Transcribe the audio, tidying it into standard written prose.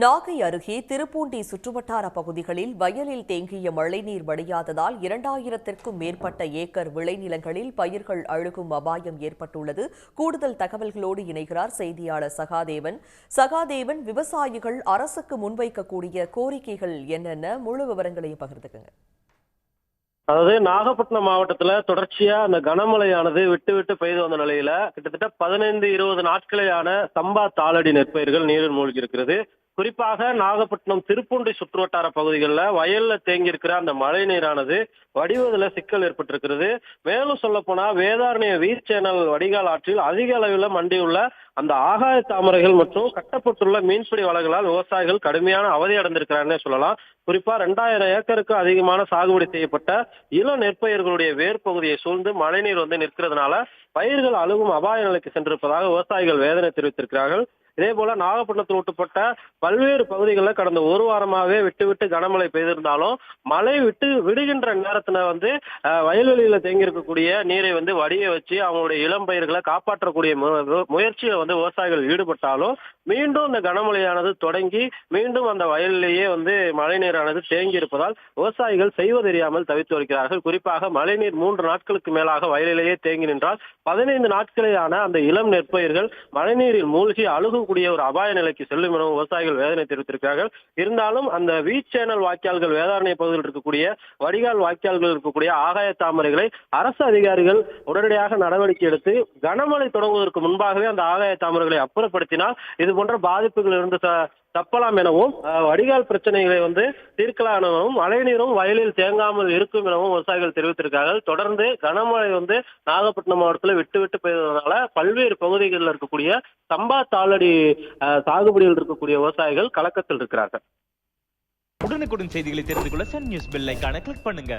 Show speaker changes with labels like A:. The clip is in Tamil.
A: நாகை அருகே திருப்பூண்டி சுற்றுவட்டார பகுதிகளில் வயலில் தேங்கிய மழைநீர் வடியாததால் 2000த்திற்கும் மேற்பட்ட ஏக்கர் விளைநிலங்களில் பயிர்கள் அழுகும் அபாயம் ஏற்பட்டுள்ளது. கூடுதல் தகவல்களோடு இணைகிறார் செய்தியாளர் சகாதேவன். சகாதேவன், விவசாயிகள் அரசுக்கு முன்வைக்கக்கூடிய கோரிக்கைகள் என்னென்ன? முழு விவரங்களையும் பகிர்ந்துக்குங்க.
B: அதாவது நாகப்பட்டினம் மாவட்டத்துல தொடர்ச்சியா அந்த கனமழையானது விட்டு விட்டு பெய்து வந்த நிலையில கிட்டத்தட்ட 15-20 நாட்களேயான சம்பா தாளடி நெற்பயிர்கள் நீரில் மூழ்கி இருக்கிறது. குறிப்பாக நாகப்பட்டினம் திருப்பூண்டி சுற்றுவட்டார பகுதிகளில் வயல்ல தேங்கி இருக்கிற அந்த மழை நீரானது வடிவதில் சிக்கல் ஏற்பட்டிருக்கிறது. மேலும் சொல்ல போனா வேதாரண்ய வீர்ச்சேனல் வடிகால் ஆற்றில் அதிக அளவில் மண்டியுள்ள அந்த ஆகாய தாமரைகள் மற்றும் கட்டப்பட்டுள்ள மீன்பிடி வலைகளால் விவசாயிகள் கடுமையான அவதி அடைந்திருக்கிறாருன்னே சொல்லலாம். குறிப்பா 2000 ஏக்கருக்கு அதிகமான சாகுபடி செய்யப்பட்ட இளம் நெற்பயிர்களுடைய வேர் பகுதியை சூழ்ந்து மழைநீர் நிற்கிறதுனால பயிர்கள் அழுகும் அபாய நிலைக்கு சென்றிருப்பதாக விவசாயிகள் வேதனை தெரிவித்திருக்கிறார்கள். இதே போல நாகப்பட்டினத்தில் உட்பட்ட பல்வேறு பகுதிகளில் கடந்த ஒரு வாரமாகவே விட்டு விட்டு கனமழை பெய்திருந்தாலும் மழை விட்டு விடுகின்ற நேரத்துல வயல்வெளியில தேங்கி இருக்கக்கூடிய நீரை வடிய வச்சு அவங்களுடைய இளம் பயிர்களை காப்பாற்றக்கூடிய முயற்சியில விவசாயிகள் ஈடுபட்டாலும் மீண்டும் இந்த கனமழையானது தொடங்கி மீண்டும் அந்த வயலிலேயே மழை நீரானது தேங்கி இருப்பதால் விவசாயிகள் செய்வதறியாமல் தவித்து வருகிறார்கள். குறிப்பாக மழைநீர் 3 நாட்களுக்கு மேலாக வயலிலேயே தேங்கி நின்றால் 15 நாட்களேயான அந்த இளம் நெற்பயிர்கள் மழைநீரில் மூழ்கி அழுகக்கூடிய ஒரு அபாய நிலைக்கு செல்லும் என விவசாயிகள் வேதனை தெரிவித்திருக்கிறார்கள். இருந்தாலும் அந்த வீச்சேனல் வாய்க்கால்கள் வேதாரண்ய பகுதியில் இருக்கக்கூடிய வடிகால் வாய்க்கால்கள் இருக்கக்கூடிய ஆகாய தாமரைகளை அரசு அதிகாரிகள் உடனடியாக நடவடிக்கை எடுத்து கனமழை தொடங்குவதற்கு முன்பாகவே அந்த ஆகாய தாமரைகளை அப்புறப்படுத்தினால் இது போன்ற பாதிப்புகள் இருந்து தப்பலாம் எனவும் வடிகால் பிரச்சனைகளை தீர்க்கலாம் எனவும் மழைநீரும் வயலில் தேங்காமல் இருக்கும் எனவும் விவசாயிகள் தெரிவித்திருக்கார்கள். தொடர்ந்து கனமழை நாகப்பட்டினம் மாவட்டத்தில் விட்டு விட்டு பெய்ததுனால பல்வேறு பகுதிகளில் இருக்கக்கூடிய சம்பா தாளடி சாகுபடியில் இருக்கக்கூடிய விவசாயிகள் கலக்கத்தில் இருக்கிறார்கள்.
C: உடனுக்குடன் செய்திகளை தெரிந்து கொள்ள சன் நியூஸ் பெல் ஐகானை கிளிக் பண்ணுங்க.